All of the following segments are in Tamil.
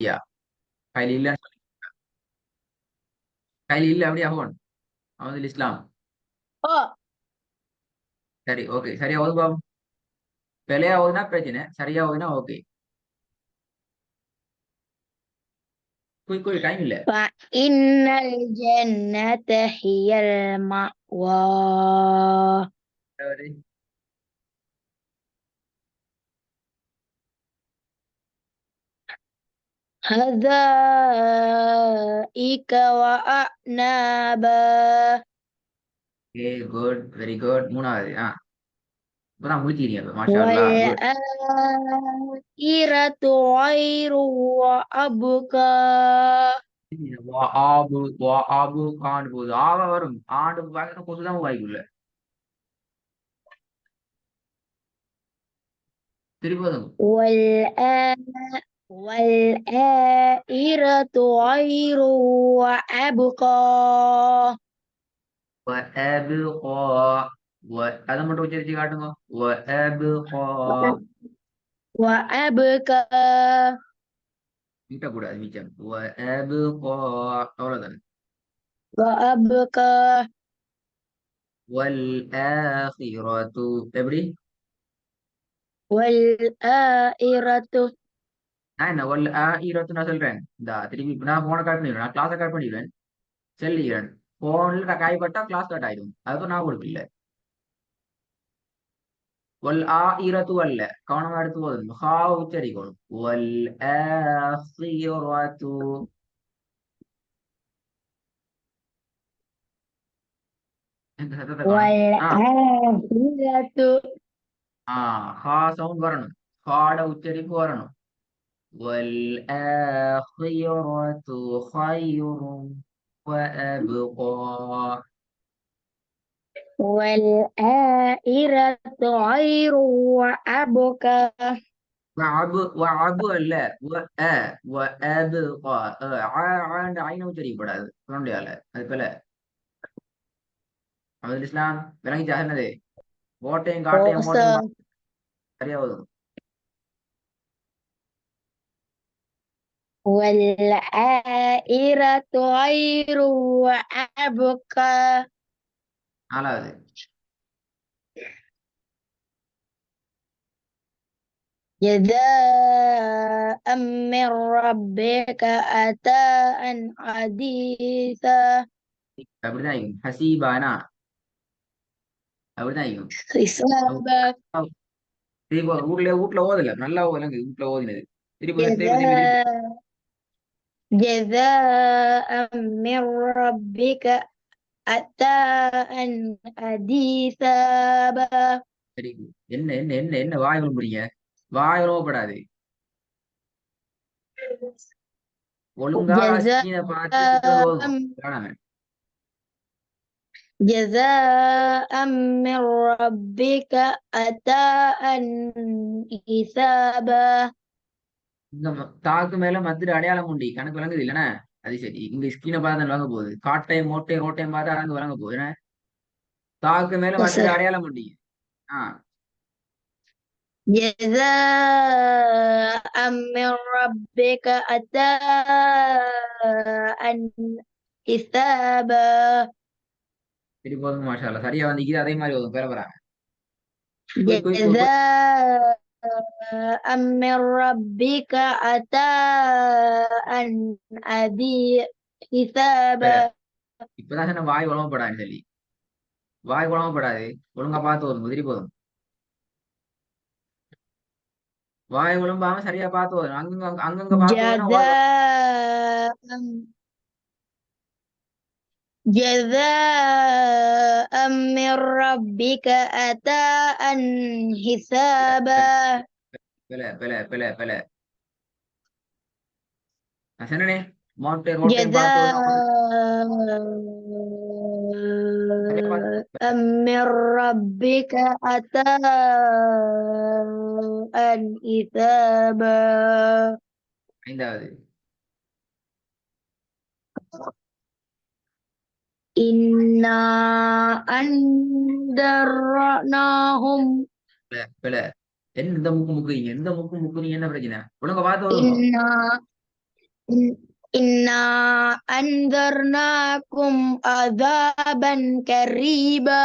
யா கையில் இல்ல, கையில் இல்ல அப்படியே ஆகும். அவதில் இஸ்லாம். Oh, சரி, ஓகே, சரியா ஓதுவா. பிழையா ஓதுனா பிரச்சனை, சரியா ஓதுனா ஓகே. குயிக் குயிக், டைம் இல்ல. فإن الجنة هي المأوى. حدائق وأعنابا. Okay, good, very good. மூணாவது. இப்பதான் முடிச்சிருக்கீங்க, மாஷா அல்லா, குட். والآخرة خير وأبقى. ஆபு ஆபு ஆண்டு போகுது, ஆவா வரும். ஆண்டு பார்க்க கொசுதான் வாய்க்குள்ள. திருப்பி வரும். والآ والآخرة خير وأبقى. وأبقى. அதை மட்டும் உச்சரிச்சு காட்டுங்க. وأبقى. وأبقى. கூடாது மிச்சம். وأبقى. அவ்வளவுதான். وأبقى. والآخرة. எப்படி? والآخرة. நான் என்ன والآخرة நான் சொல்றேன். இந்த திருப்பி இப்ப நான் போன கட் பண்ணிடுவேன், நான் கிளாஸை கட் பண்ணிடுவேன், சொல்லிடுறேன். போன்ல காய்பட்டா கிளாஸ் கட் ஆயிடும், அதுக்கு நான் கொடுக்கல. والآخرة அல்ல, கவனமா எடுத்து போதும், ஹா உச்சரிக்கணும். والآخرة. இந்த சத்தத்தை காணும். والآخرة. ஹா சவுண்ட் வரணும், ஹாட உச்சரிப்பு வரணும். والآخرة خير وأبقى. والآخرة خير وأبقى. وعب அல்ல. وأبقى. ஆண்டு ஐன உச்சரிக்கப்படாது தொண்டையால, அது போல. அப்துல் இஸ்லாம் விளங்கிச்சா என்னது? ஓட்டையும் காட்டையும் போட்டையும் Awesome. சரியா வரும். والآخرة خير وأبقى. நாலாவது. جزاء من ربك عطاء حديثا. அப்படிதான் இருக்கும். ஹசீபானா, அப்படிதான் இருக்கும். حسابا. திருப்பி வீட்ல வீட்ல ஓதல, நல்லா ஓதலங்க, வீட்ல ஓதினது. திருப்பி திருப்பி திருப்பி திருப்பி. جزاء جزاء من ربك عطاء حديثا. சரி, என்ன என்ன என்ன என்ன வாய் விரும்புறீங்க? வாய் விரும்பப்படாது. ஒழுங்கா جزاء ஸ்கிரீனை பார்த்து புத்தகத்தை ஓதுங்க. காணாம. جزاء من ربك عطاء حسابا. இந்த தாக்கு மேல மதுரை அடையாளம் உண்டி கணக்கு விளங்குது இல்லைன்னா. அது சரி, இங்க ஸ்கிரீனை பார்த்து விளங்க போகுது. காட்டையும் மோட்டையும் ரோட்டையும் பார்த்து அடங்கு விளங்க போகுது என்ன. தாக்கு மேல மதுரை بصر. அடையாளம் உண்டி. ஆஹ் جزاء من ربك عطاء حسابا. சரி, போதும், மாஷா அல்லாஹ். சரியா வந்து அதே மாதிரி ஓதும் பெறப்பறாங்க. Quick quick quick. جزاء من ربك عطاء حسابا. இப்பதான் சொன்ன வாய் உழவப்படாதுன்னு சொல்லி. வாய் உழவப்படாது, ஒழுங்கா பார்த்து ஓதும் முதிரி போதும். வாய் ஒழும்பாம சரியா பார்த்து ஓதும். அங்கங்க அங்கங்க பார்த்து ஓதுனா வாய் جزاء جزاء من ربك عطاء حسابا. பில பில பில பில. நான் சொன்னனே, மோட்டை ரோட்டையும் பார்த்து ஓதுனா சரியா பார்த்து ஓதும். جزاء من ربك عطاء حسابا. ஐந்தாவது. إنا أنذرناهم. பில பில. என்ன இந்த முக்கு முக்குறீங்க, எந்த முக்கு முக்குறீங்க, என்ன பிரச்சனை? ஒழுங்கா பார்த்து ஓதுங்க. إنا إنا أنذرناكم عذابا قريبا.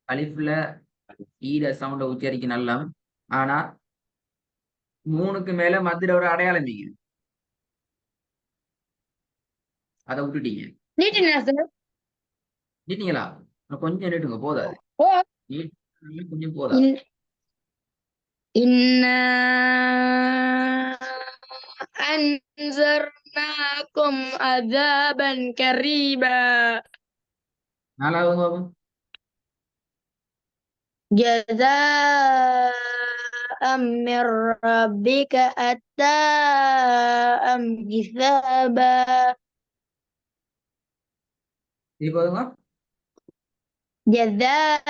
அலிஃப்ல ஈர சவுண்ட உச்சரிக்க நல்லா. ஆனா 3க்கு மேல மத்திர ஒரு அடையாளம் இருக்குது. அதை விட்டுட்டீங்க. நீட்டினா சார்? நீட்டீங்களா? இன்னும் கொஞ்சம் நீட்டுங்க, போதாது. ஓ, கொஞ்சம் போதாது. إنا أنذرناكم عذابا قريبا. 4வது பாவம். جزاء من ربك عطاء حسابا. திருப்பதுங்க. جزاء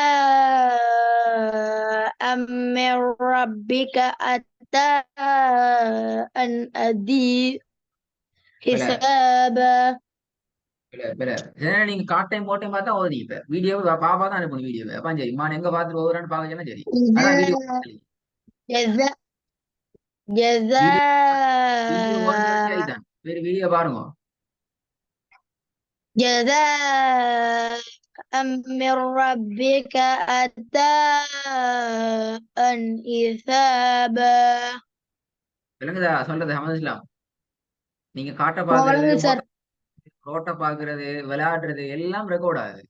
من ربك عطاء حسابا. நீங்க காட்டையும் போட்டையும் பார்த்தா ஓதி. இப்ப வீடியோ பாப்பா தான் அனுப்பணும். வீடியோ அப்ப சரி இம்மா எங்க பாத்துட்டு ஓதுறான்னு பாக்க சொன்னா சரி. அதான் வீடியோ جزاء வீடியோ ஓதி முடிஞ்சா جزاء இதுதான். வேற வீடியோ பாருங்க. جزاء من ربك عطاء حسابا. விளங்குதா சொல்றது ஹமது இஸ்லாம்? நீங்க காட்ட வணக்கம் பாக்குறது, சார். ரோட்ட பாக்குறது, விளையாடுறது எல்லாம் ரெக்கார்ட் ஆகுது.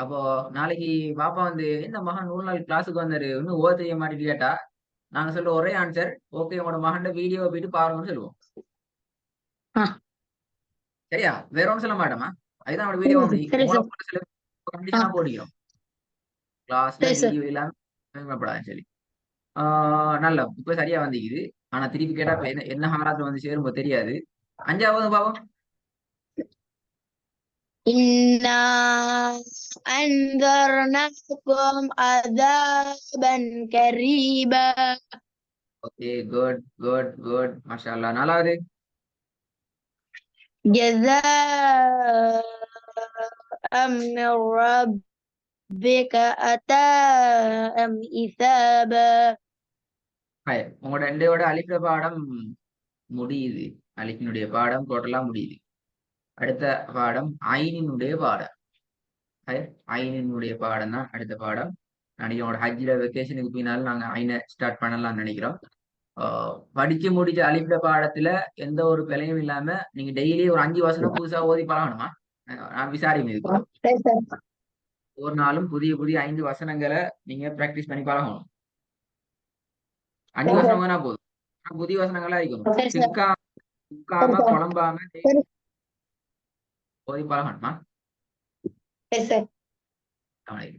அப்போ நாளைக்கு பாப்பா வந்து இந்த மகன் 3 நாள் கிளாஸுக்கு வந்தாரு, இன்னும் ஓத தெரிய மாட்டேன்னு கேட்டா நாங்க சொல்ற ஒரே ஆன்சர், ஓகே உங்களோட மகன் வீடியோவை போயிட்டு பாருங்கன்னு சொல்லுவோம். ஆ, சரியா? வேற ஒன்றும் சொல்ல மாட்டோமா? அதுதான் நம்மளோட வீடியோ சரி உங்களை சார். போட்டு சில ஆ, கண்டிஷனா போட்டிக்கிறோம். கிளாஸ்ல சரி சார். வீடியோ இல்லாம பயன்படாதுன்னு சொல்லி. நல்ல இப்ப சரியா வந்துக்குது. ஆனா திருப்பி கேட்டா இப்ப என்ன என்ன ஹாராத்துல வந்து சேரும்போ தெரியாது. 5வது பாவம். إنا أنذرناكم عذابا قريبا. ஓகே, குட் குட் குட், மாஷா அல்லாஹ். 4வது. جزاء من ربك عطاء حسابا. உங்களோட ரெண்டையோட அலிஃப்ல பாடம் முடியுது. அலிஃபினுடைய பாடம் டோட்டலா முடியுது. அடுத்த பாடம் ஐனினுடைய பாடம். ஐனினுடைய பாடம் தான் அடுத்த பாடம். நாளைக்கு உங்களோட ஹஜ்ஜில வெக்கேஷனுக்கு பின்னாலும் நாங்க ஐனை ஸ்டார்ட் பண்ணலாம்னு நினைக்கிறோம். படிச்சு முடிச்ச அலிஃப்ல பாடத்துல எந்த ஒரு பிழையும் இல்லாம நீங்க டெய்லி ஒரு 5 வசனம் புதுசா ஓதி பழகணுமா? நான் விசாரிங்க இதுக்கு. சரி சார். ஒரு நாளும் புதிய புதிய 5 வசனங்களை நீங்க பிராக்டிஸ் பண்ணி பழகணும். 5 சரி சார். வசனம் வேணா போதும். ஆனா புதிய வசனங்களா இருக்கணும். சரி சார். சிக்காம சரி சார். குழம்பாம சரி ஓதி பழகணுமா? சரி சார். அவனுக்கு